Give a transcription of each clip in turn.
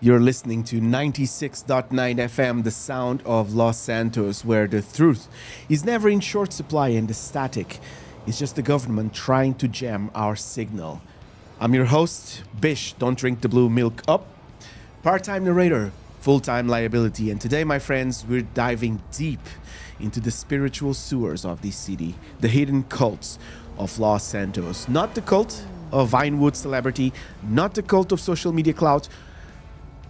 You're listening to 96.9 FM, the sound of Los Santos, where the truth is never in short supply and the static is just the government trying to jam our signal. I'm your host, Bish, don't drink the blue milk up, part-time narrator, full-time liability, and today, my friends, we're diving deep into the spiritual sewers of this city, the hidden cults of Los Santos. Not the cult of Vinewood celebrity, not the cult of social media clout.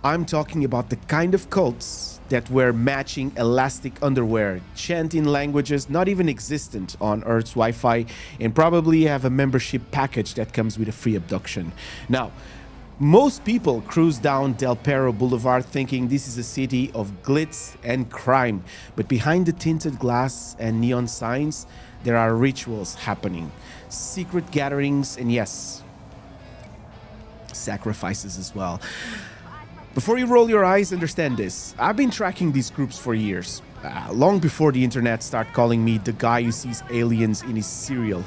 I'm talking about the kind of cults that wear matching elastic underwear, chant in languages not even existent on Earth's Wi-Fi, and probably have a membership package that comes with a free abduction. Now, most people cruise down Del Perro Boulevard thinking this is a city of glitz and crime, but behind the tinted glass and neon signs, there are rituals happening, secret gatherings, and yes, sacrifices as well. Before you roll your eyes, understand this. I've been tracking these groups for years, long before the internet started calling me the guy who sees aliens in his cereal.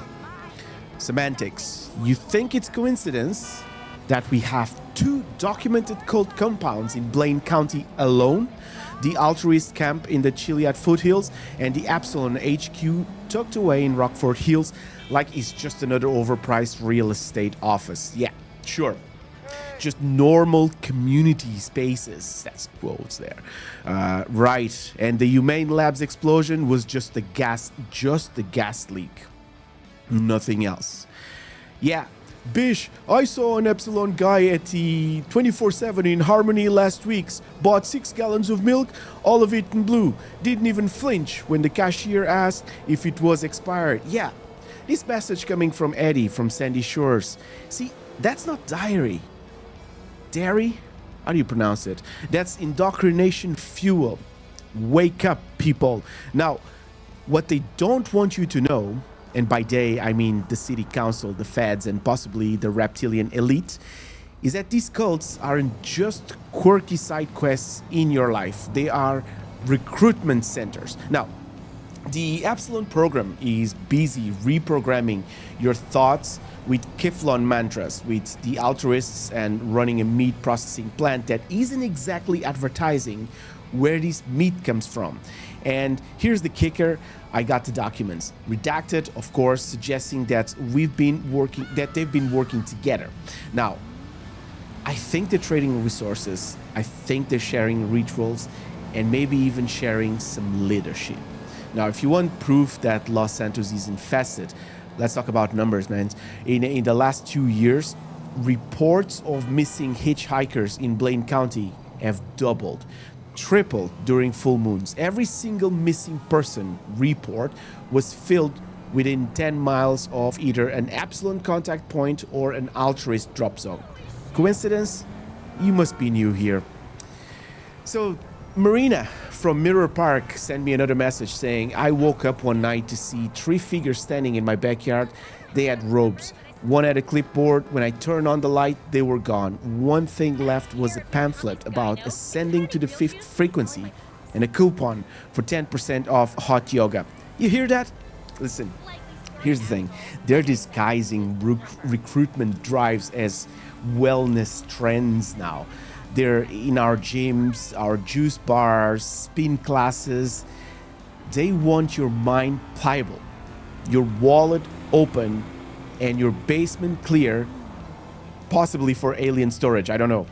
Semantics. You think it's coincidence that we have two documented cult compounds in Blaine County alone? The Altruist camp in the Chiliad foothills and the Epsilon HQ tucked away in Rockford Hills like it's just another overpriced real estate office. Yeah, sure. Just normal community spaces. That's quotes there. Right. And the Humane Labs explosion was just a gas leak. Nothing else. Yeah. Bish, I saw an Epsilon guy at the 24/7 in Harmony last week. Bought 6 gallons of milk, all of it in blue. Didn't even flinch when the cashier asked if it was expired. Yeah. This message coming from Eddie from Sandy Shores. See, that's not diary. Dairy? How do you pronounce it? That's indoctrination fuel. Wake up, people. Now, what they don't want you to know, and by they I mean the city council, the feds, and possibly the reptilian elite, is that these cults aren't just quirky side quests in your life. They are recruitment centers. Now, the Epsilon Program is busy reprogramming your thoughts with Kiflon mantras, with the Altruists, and running a meat processing plant that isn't exactly advertising where this meat comes from. And here's the kicker, I got the documents. Redacted, of course, suggesting that they've been working together. Now, I think they're trading resources, I think they're sharing rituals, and maybe even sharing some leadership. Now, if you want proof that Los Santos is infested, let's talk about numbers, man. In the last 2 years, reports of missing hitchhikers in Blaine County have doubled, tripled during full moons. Every single missing person report was filled within 10 miles of either an Epsilon contact point or an Altruist drop zone. Coincidence? You must be new here. So, Marina from Mirror Park sent me another message saying, I woke up one night to see 3 figures standing in my backyard. They had robes. One had a clipboard. When I turned on the light, they were gone. One thing left was a pamphlet about ascending to the 5th frequency and a coupon for 10% off hot yoga. You hear that? Listen, here's the thing. They're disguising recruitment drives as wellness trends now. They're in our gyms, our juice bars, spin classes. They want your mind pliable, your wallet open, and your basement clear, possibly for alien storage. I don't know.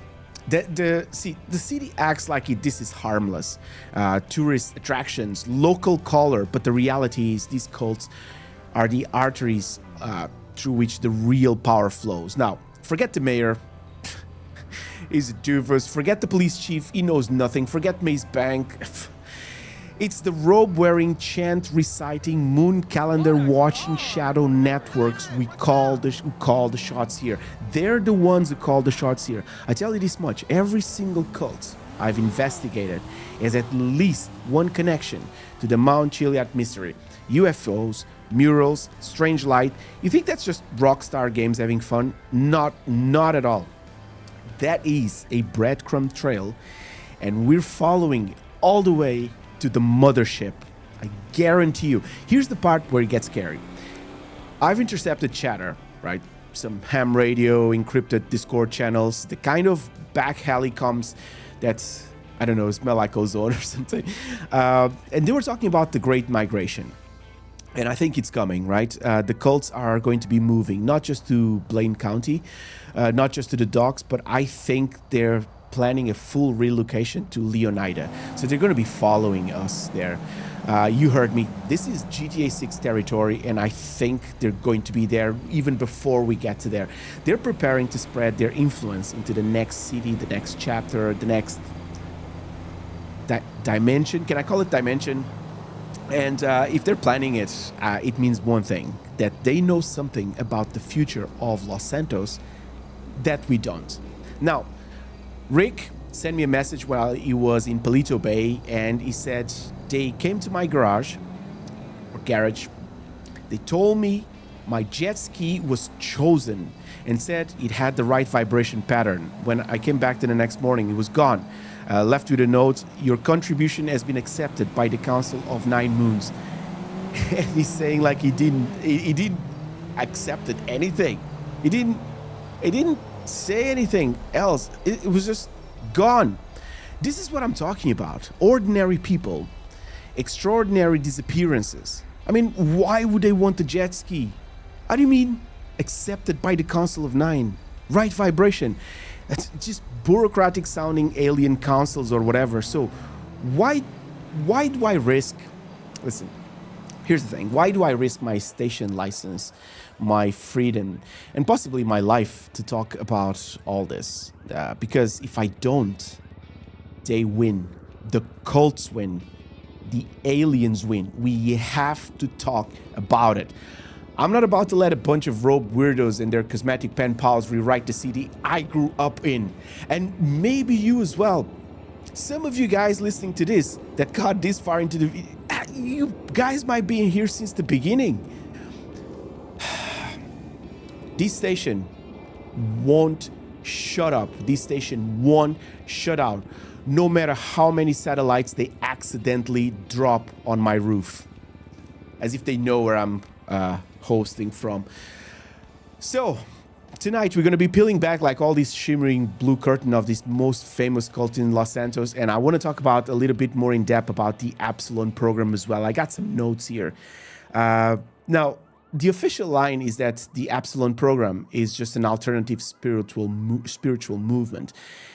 The city acts like this is harmless. Tourist attractions, local color, but the reality is these cults are the arteries through which the real power flows. Now, forget the mayor. He's a doofus. Forget the police chief. He knows nothing. Forget Maze Bank. It's the robe-wearing, chant-reciting, moon calendar-watching shadow networks who call the shots here. They're the ones who call the shots here. I tell you this much. Every single cult I've investigated has at least one connection to the Mount Chiliad mystery. UFOs, murals, strange light. You think that's just Rockstar Games having fun? Not at all. That is a breadcrumb trail, and we're following all the way to the mothership. I guarantee you. Here's the part where it gets scary. I've intercepted chatter, right? some ham radio, encrypted Discord channels, the kind of back alley comms that's, I don't know, smell like ozone or something. And they were talking about the Great Migration. And I think it's coming, right? The cults are going to be moving, not just to Blaine County, not just to the docks, but I think they're planning a full relocation to Leonida. So they're going to be following us there. You heard me. This is GTA 6 territory, and I think they're going to be there even before we get to there. They're preparing to spread their influence into the next city, the next chapter, the next dimension. Can I call it dimension? And if they're planning it, it means one thing, that they know something about the future of Los Santos that we don't. Now, Rick sent me a message while he was in Palito Bay, and he said they came to my garage. They told me my jet ski was chosen and said it had the right vibration pattern. When I came back the next morning, it was gone. Left with a note, your contribution has been accepted by the Council of Nine Moons. And he's saying like he didn't accept anything. He didn't say anything else. It was just gone. This is what I'm talking about. Ordinary people, extraordinary disappearances. I mean, why would they want the jet ski? How do you mean accepted by the Council of Nine? Right vibration. It's just bureaucratic sounding alien councils or whatever. So why do I risk? Listen, here's the thing. Why do I risk my station license, my freedom, and possibly my life to talk about all this? Because if I don't, they win. The cults win. The aliens win. We have to talk about it. I'm not about to let a bunch of rogue weirdos and their cosmetic pen pals rewrite the city I grew up in. And maybe you as well. Some of you guys listening to this that got this far into the video, you guys might be in here since the beginning. This station won't shut up. This station won't shut out. No matter how many satellites they accidentally drop on my roof. As if they know where I'm hosting from. So tonight we're going to be peeling back like all this shimmering blue curtain of this most famous cult in Los Santos, and I want to talk about a little bit more in depth about the Epsilon program as well. I got some notes here. Now, the official line is that the Epsilon program is just an alternative spiritual movement,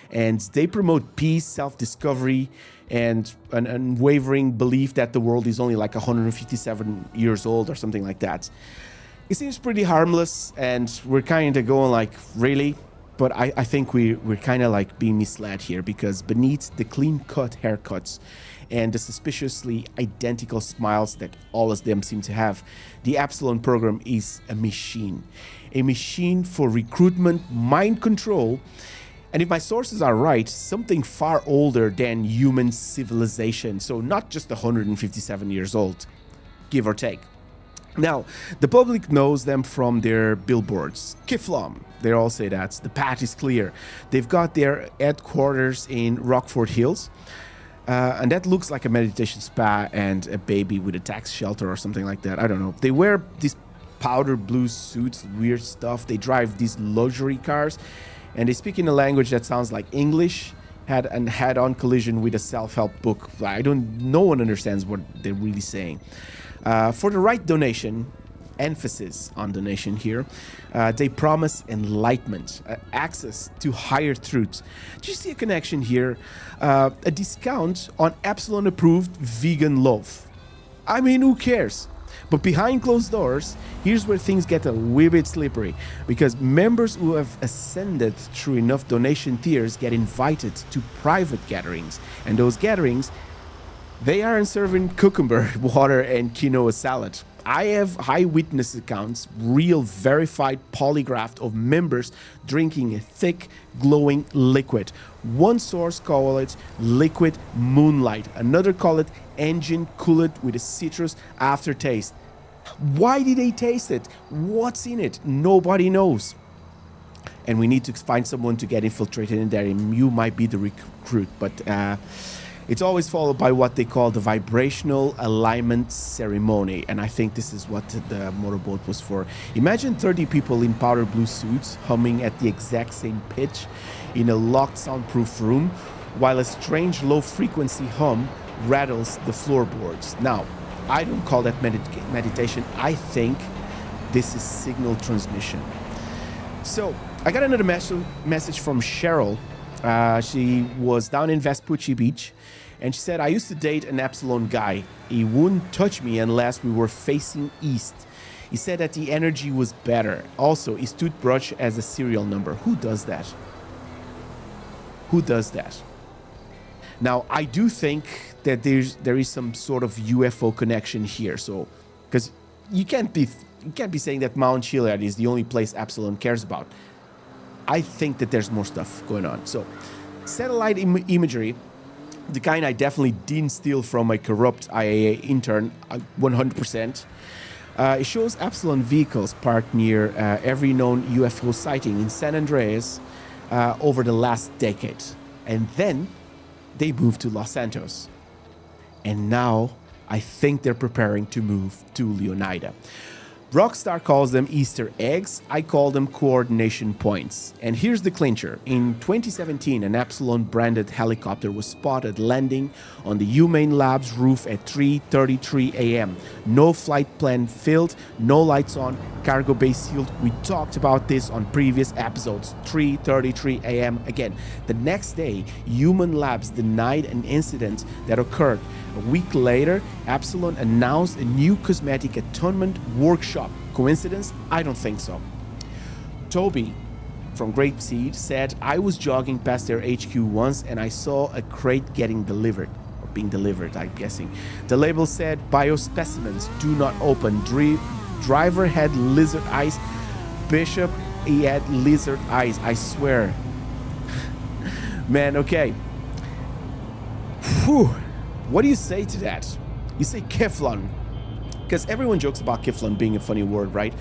and they promote peace, self-discovery, and an unwavering belief that the world is only like 157 years old or something like that. It seems pretty harmless, and we're kind of going like, really? But I think we're kind of like being misled here, because beneath the clean-cut haircuts and the suspiciously identical smiles that all of them seem to have, the Epsilon program is a machine for recruitment, mind control, and if my sources are right, something far older than human civilization. So not just 157 years old, give or take. Now, the public knows them from their billboards. Kiflom, they all say that. The path is clear. They've got their headquarters in Rockford Hills. And that looks like a meditation spa and a baby with a tax shelter or something like that. I don't know. They wear these powder blue suits, weird stuff. They drive these luxury cars. And they speak in a language that sounds like English, had a head-on collision with a self-help book. No one understands what they're really saying. For the right donation, emphasis on donation here, they promise enlightenment, access to higher truths. Do you see a connection here? A discount on Epsilon-approved vegan loaf. I mean, who cares? But behind closed doors, here's where things get a wee bit slippery, because members who have ascended through enough donation tiers get invited to private gatherings. And those gatherings, they aren't serving cucumber water and quinoa salad. I have eyewitness accounts, real verified polygraphed of members drinking a thick, glowing liquid. One source call it liquid moonlight. Another call it engine cooled with a citrus aftertaste. Why did they taste it? What's in it? Nobody knows. And we need to find someone to get infiltrated in there, and you might be the recruit. But It's always followed by what they call the vibrational alignment ceremony. And I think this is what the motorboat was for. Imagine 30 people in powder blue suits humming at the exact same pitch in a locked soundproof room, while a strange low frequency hum rattles the floorboards. Now, I don't call that meditation. I think this is signal transmission. So I got another message from Cheryl. She was down in Vespucci Beach, and she said, I used to date an Epsilon guy. He wouldn't touch me unless we were facing east. He said that the energy was better. Also, his toothbrush has a serial number. Who does that? Who does that? Now, I do think that there is some sort of UFO connection here. So, because you can't be saying that Mount Chiliad is the only place Epsilon cares about. I think that there's more stuff going on. So, satellite imagery, the kind I definitely didn't steal from a corrupt IAA intern, 100%. It shows Epsilon vehicles parked near every known UFO sighting in San Andreas over the last decade. And then they moved to Los Santos. And now I think they're preparing to move to Leonida. Rockstar calls them Easter eggs. I call them coordination points. And here's the clincher. In 2017, an Epsilon branded helicopter was spotted landing on the Humane Labs roof at 3:33 a.m. No flight plan filled, no lights on, cargo bay sealed. We talked about this on previous episodes. 3:33 a.m. again. The next day, Human Labs denied an incident that occurred. A week later, Epsilon announced a new cosmetic atonement workshop. Coincidence? I don't think so. Toby from Grapeseed said, I was jogging past their HQ once and I saw a crate getting delivered. Or being delivered, I'm guessing. The label said, biospecimens do not open. Driver had lizard eyes. Bishop, he had lizard eyes. I swear. Man, okay. Whew. What do you say to that? You say Keflon, because everyone jokes about Keflon being a funny word, right?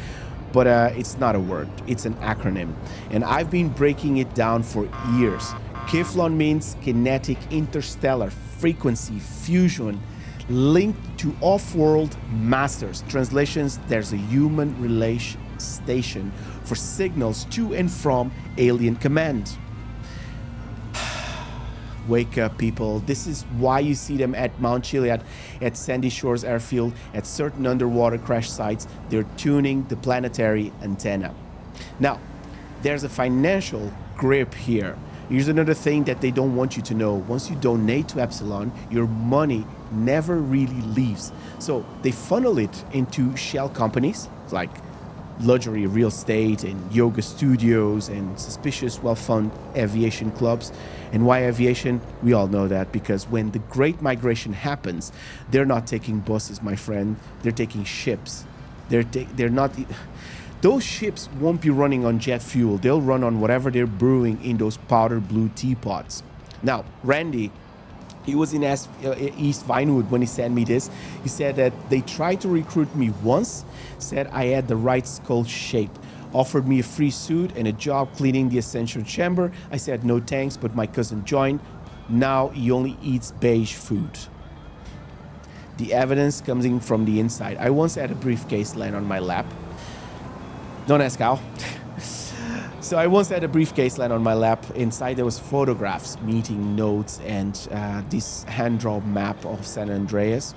But it's not a word, it's an acronym. And I've been breaking it down for years. Keflon means kinetic interstellar frequency fusion linked to off-world masters. Translations, there's a human relation station for signals to and from alien command. Wake up, people. This is why you see them at Mount Chiliad, at Sandy Shores Airfield, at certain underwater crash sites. They're tuning the planetary antenna. Now, there's a financial grip here. Here's another thing that they don't want you to know. Once you donate to Epsilon, your money never really leaves. So they funnel it into shell companies like luxury real estate and yoga studios and suspicious well-funded aviation clubs. And why aviation? We all know that, because when the Great Migration happens, they're not taking buses, my friend. They're taking ships. They're not. Those ships won't be running on jet fuel. They'll run on whatever they're brewing in those powder blue teapots. Now, Randy, he was in East Vinewood when he sent me this. He said that they tried to recruit me once, said I had the right skull shape, offered me a free suit and a job cleaning the ascension chamber. I said no thanks, but my cousin joined. Now he only eats beige food. The evidence comes in from the inside. I once had a briefcase land on my lap. Don't ask how. So I once had a briefcase land on my lap. Inside there was photographs, meeting notes, and this hand-drawn map of San Andreas.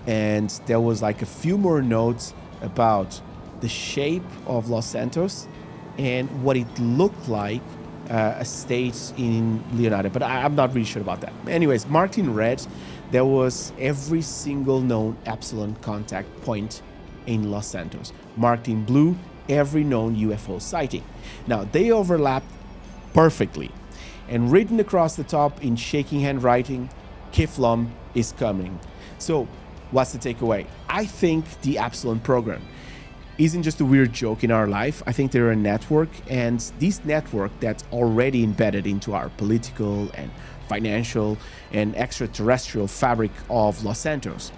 And there was like a few more notes about the shape of Los Santos and what it looked like a state in Leonida. But I'm not really sure about that. Anyways, marked in red, there was every single known Epsilon contact point in Los Santos. Marked in blue, every known UFO sighting. Now, they overlapped perfectly. And written across the top in shaking handwriting, Keflon is coming. So, what's the takeaway? I think the Epsilon program isn't just a weird joke in our life. I think they're a network, and this network that's already embedded into our political and financial and extraterrestrial fabric of Los Santos.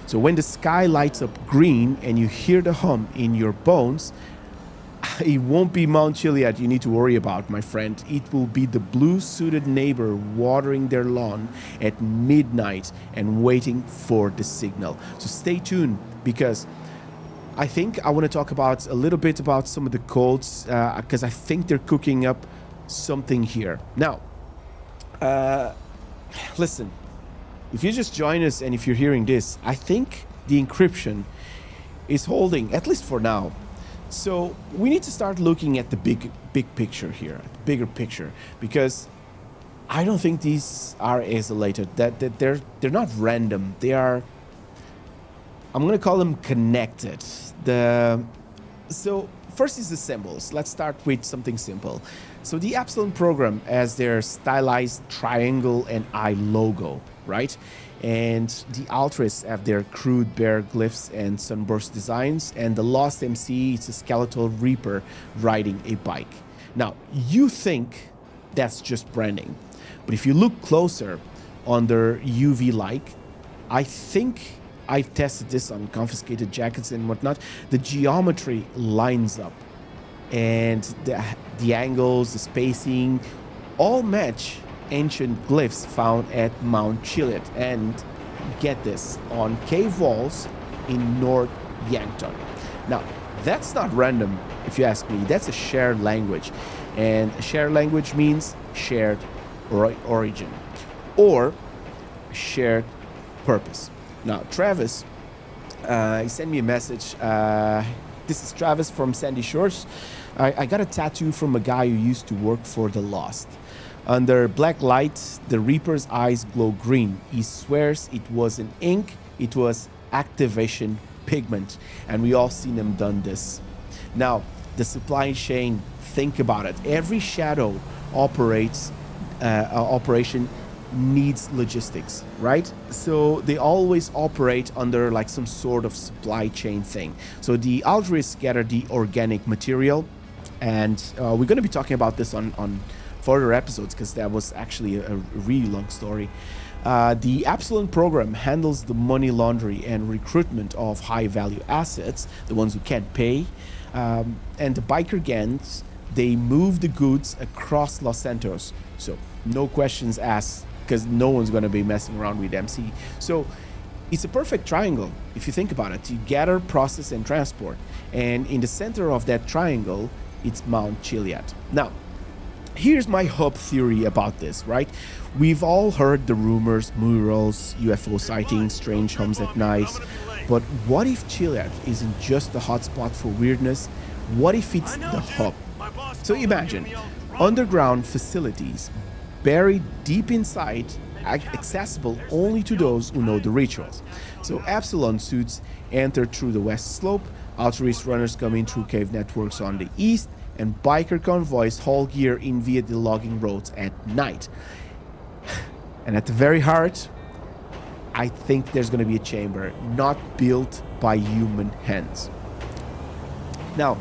So when the sky lights up green and you hear the hum in your bones, It won't be Mount Chiliad you need to worry about, my friend. It will be the blue-suited neighbor watering their lawn at midnight and waiting for the signal. So stay tuned, because I think I want to talk about a little bit about some of the codes, because I think they're cooking up something here. Now, listen, if you just join us and if you're hearing this, I think the encryption is holding, at least for now. So we need to start looking at the big picture here, the bigger picture, because I don't think these are isolated. That they're not random. They are, I'm gonna call them connected. So first is the symbols. Let's start with something simple. So the Epsilon Program has their stylized triangle and eye logo, right? And the Altruist have their crude bear glyphs and sunburst designs, and the Lost MC is a skeletal reaper riding a bike. Now, you think that's just branding, but if you look closer on their UV light, I think I've tested this on confiscated jackets and whatnot, the geometry lines up, and the angles, the spacing, all match ancient glyphs found at Mount Chiliad, and get this, on cave walls in North Yankton. Now, that's not random, if you ask me. That's a shared language, and a shared language means shared origin or shared purpose. Now, Travis, he sent me a message. This is Travis from Sandy Shores. I got a tattoo from a guy who used to work for the Lost. Under black light, the Reaper's eyes glow green. He swears it wasn't ink, it was activation pigment. And we all seen him done this. Now, the supply chain, think about it. Every shadow operation needs logistics, right? So they always operate under like some sort of supply chain thing. So the Altruists gather the organic material, and we're going to be talking about this on further episodes, because that was actually a really long story. The Epsilon Program handles the money laundering and recruitment of high-value assets, the ones who can't pay, and the biker gangs, they move the goods across Los Santos. So no questions asked, because no one's going to be messing around with MC. So it's a perfect triangle, if you think about it. You gather, process, and transport. And in the center of that triangle, it's Mount Chiliad. Now, here's my hub theory about this, right? We've all heard the rumors, murals, UFO sightings, strange hums at night. But what if Chiliad isn't just the hotspot for weirdness? What if it's the hub? So imagine underground facilities buried deep inside, accessible only to those who know the rituals. So Epsilon suits enter through the west slope, Altruist runners come in through cave networks on the east, and biker convoys haul gear in via the logging roads at night. And at the very heart, I think there's going to be a chamber not built by human hands. Now,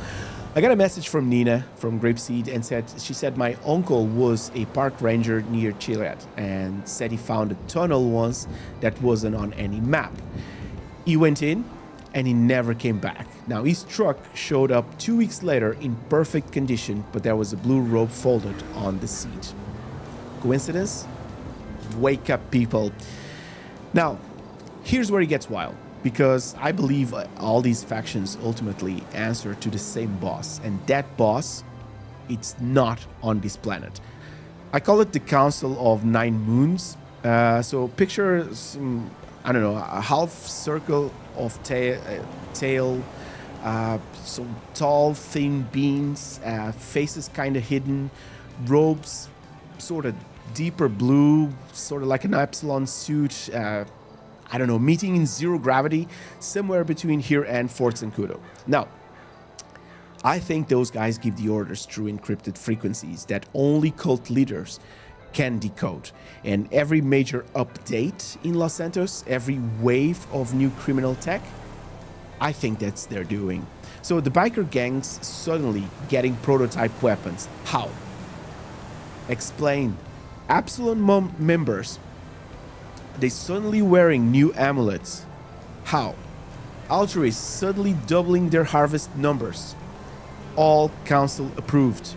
I got a message from Nina from Grapeseed, and she said my uncle was a park ranger near Chiliad and said he found a tunnel once that wasn't on any map. He went in and he never came back. Now, his truck showed up 2 weeks later in perfect condition, but there was a blue robe folded on the seat. Coincidence? Wake up, people. Now, here's where it gets wild, because I believe all these factions ultimately answer to the same boss, and that boss, it's not on this planet. I call it the Council of Nine Moons. So picture some, I don't know, a half circle of tail, some tall, thin beings, faces kind of hidden, robes sort of deeper blue, sort of like an Epsilon suit. I don't know, meeting in zero gravity, somewhere between here and Fort Zancudo. Now, I think those guys give the orders through encrypted frequencies that only cult leaders can decode. And every major update in Los Santos, every wave of new criminal tech, I think that's their doing. So the biker gangs suddenly getting prototype weapons. How? Explain. Epsilon members, they suddenly wearing new amulets. How? Altruists suddenly doubling their harvest numbers. all council approved.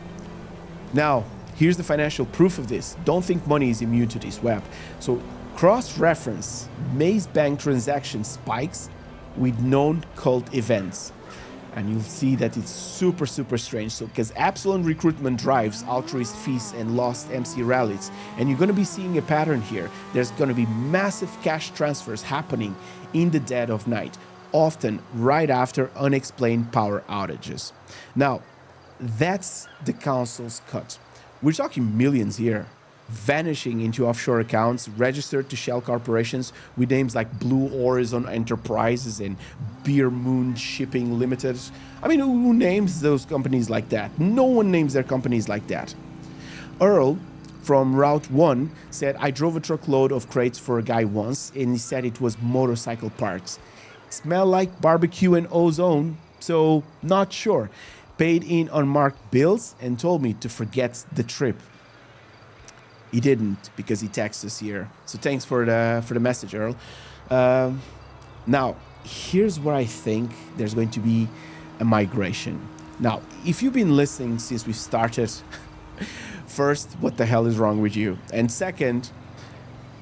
Now, here's the financial proof of this. Don't think money is immune to this web. So cross-reference Maze Bank transaction spikes with known cult events. And you'll see that it's super, super strange. So, because Epsilon recruitment drives Altruist feasts and lost MC rallies. And you're going to be seeing a pattern here. There's going to be massive cash transfers happening in the dead of night, often right after unexplained power outages. Now, that's the council's cut. We're talking millions here, vanishing into offshore accounts registered to shell corporations with names like Blue Horizon Enterprises and Beer Moon Shipping Limited. I mean, who names those companies like that? No one names their companies like that. Earl from Route 1 said, I drove a truckload of crates for a guy once and he said it was motorcycle parts. Smell like barbecue and ozone, so not sure. Paid in unmarked bills and told me to forget the trip. He didn't, because he texted us here. So thanks for the message, Earl. Now, here's where I think there's going to be a migration. Now, if you've been listening since we started, first, what the hell is wrong with you? And second,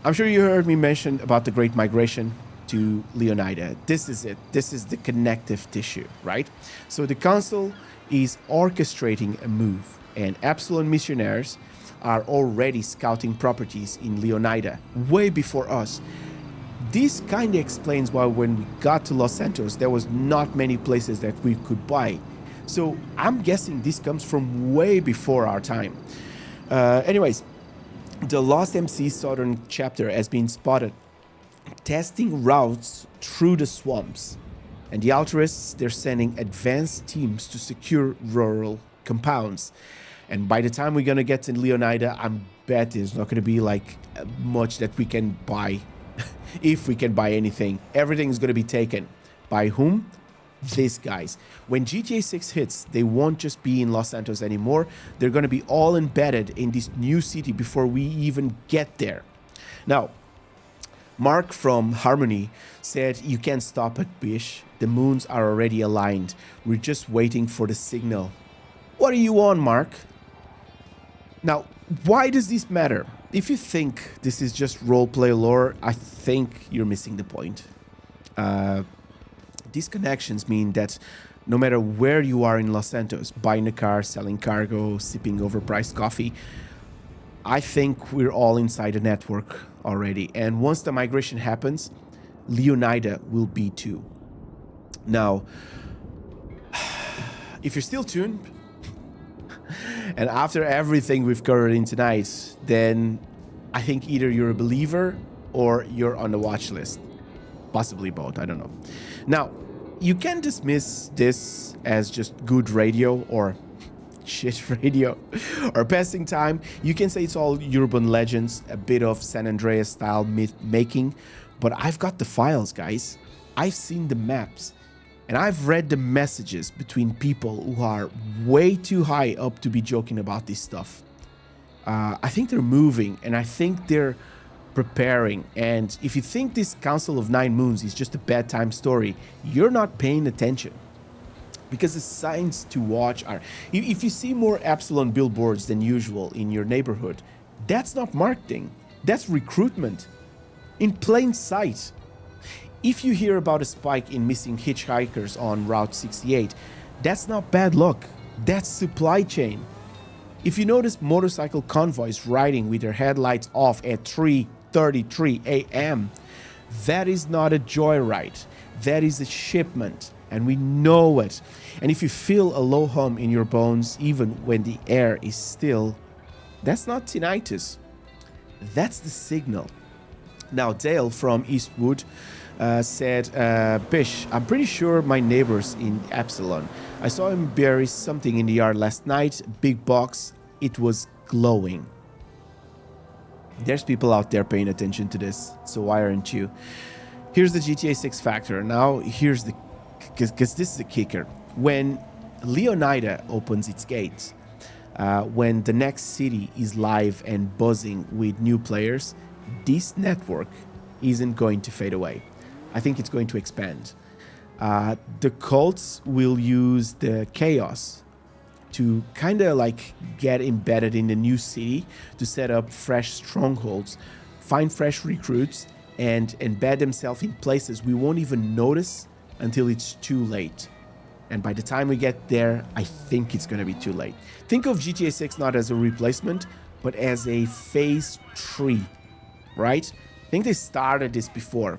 I'm sure you heard me mention about the Great Migration to Leonida. This is it. This is the connective tissue, right? So the council is orchestrating a move, and Epsilon missionaries are already scouting properties in Leonida way before us. This kind of explains why when we got to Los Santos, there was not many places that we could buy. So I'm guessing this comes from way before our time. Anyways, the Lost MC Southern chapter has been spotted testing routes through the swamps. And the Altruists, they're sending advanced teams to secure rural compounds. And by the time we're going to get to Leonida, I bet there's not going to be like much that we can buy. If we can buy anything. Everything is going to be taken. By whom? These guys. When GTA 6 hits, they won't just be in Los Santos anymore. They're going to be all embedded in this new city before we even get there. Now, Mark from Harmony said, you can't stop it, Bish. The moons are already aligned. We're just waiting for the signal. What are you on, Mark? Now, why does this matter? If you think this is just roleplay lore, I think you're missing the point. These connections mean that no matter where you are in Los Santos, buying a car, selling cargo, sipping overpriced coffee, I think we're all inside the network already. And once the migration happens, Leonida will be too. Now, if you're still tuned, and after everything we've covered in tonight, then I think either you're a believer or you're on the watch list. Possibly both, I don't know. Now, you can dismiss this as just good radio or shit radio or passing time. You can say it's all urban legends, a bit of San Andreas style myth making, but I've got the files, guys. I've seen the maps. And I've read the messages between people who are way too high up to be joking about this stuff. I think they're moving, and I think they're preparing. And if you think this Council of Nine Moons is just a bad time story, you're not paying attention. Because the signs to watch are... If you see more Epsilon billboards than usual in your neighborhood, that's not marketing. That's recruitment. In plain sight. If you hear about a spike in missing hitchhikers on Route 68, that's not bad luck. That's supply chain. If you notice motorcycle convoys riding with their headlights off at 3:33 a.m., that is not a joyride. That is a shipment, and we know it. And if you feel a low hum in your bones, even when the air is still, that's not tinnitus. That's the signal. Now, Dale from Eastwood said, Bish, I'm pretty sure my neighbor's in Epsilon. I saw him bury something in the yard last night, big box, it was glowing. There's people out there paying attention to this, so why aren't you? Here's the GTA 6 factor. Now, here's the... because this is a kicker. When Leonida opens its gates, when the next city is live and buzzing with new players, this network isn't going to fade away. I think it's going to expand. The cults will use the chaos to kind of like get embedded in the new city, to set up fresh strongholds, find fresh recruits, and embed themselves in places we won't even notice until it's too late. And by the time we get there, I think it's going to be too late. Think of GTA 6 not as a replacement, but as a phase 3, right? I think they started this before.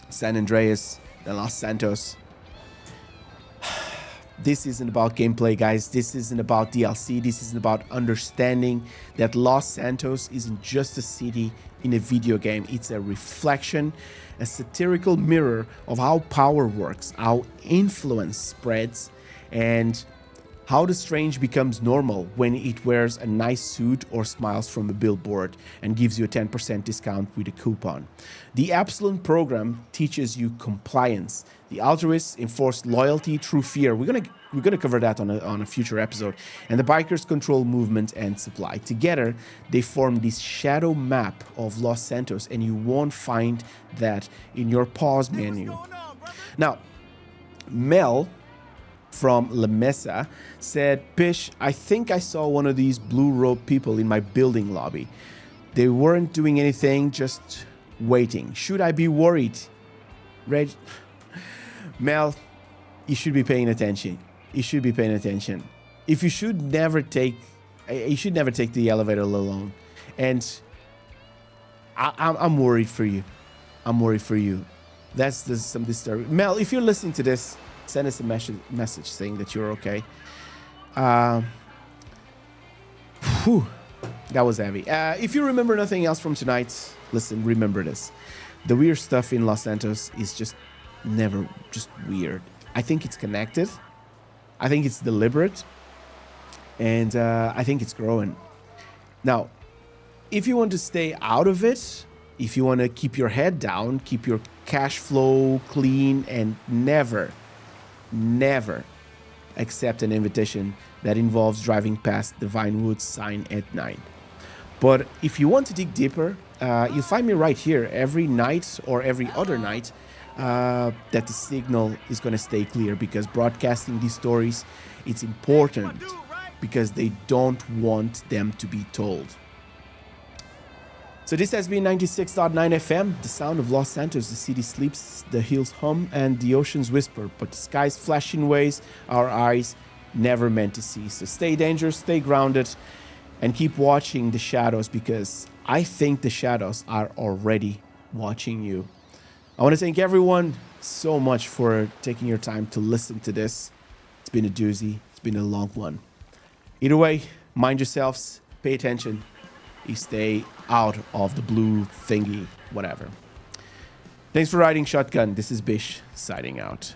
San Andreas, then Los Santos. This isn't about gameplay, guys. This isn't about DLC. This isn't about understanding that Los Santos isn't just a city in a video game. It's a reflection, a satirical mirror of how power works, how influence spreads, and how the strange becomes normal when it wears a nice suit or smiles from a billboard and gives you a 10% discount with a coupon. The Epsilon Program teaches you compliance. The Altruists enforce loyalty through fear. We're gonna cover that on a future episode. And the bikers control movement and supply. Together, they form this shadow map of Los Santos, and you won't find that in your pause menu. Now, Mel from La Mesa said, Pish, I think I saw one of these blue robe people in my building lobby. They weren't doing anything, just waiting. Should I be worried? Mel, you should be paying attention. You should be paying attention. You should never take the elevator alone. And I'm worried for you. I'm worried for you. That's some disturbing. Mel, if you're listening to this, send us a message saying that you're okay. That was heavy. If you remember nothing else from tonight, listen, remember this. The weird stuff in Los Santos is just never just weird. I think it's connected. I think it's deliberate. And I think it's growing. Now, if you want to stay out of it, if you want to keep your head down, keep your cash flow clean, and never accept an invitation that involves driving past the Vinewood sign at night. But if you want to dig deeper, you'll find me right here every night or every other night that the signal is going to stay clear, because broadcasting these stories, it's important because they don't want them to be told. So this has been 96.9 FM, the sound of Los Santos. The city sleeps, the hills hum, and the oceans whisper, but the skies flash in ways our eyes never meant to see. So stay dangerous, stay grounded, and keep watching the shadows, because I think the shadows are already watching you. I want to thank everyone so much for taking your time to listen to this. It's been a doozy. It's been a long one. Either way, mind yourselves, pay attention. You stay out of the blue thingy, whatever. Thanks for riding shotgun. This is Bish, signing out.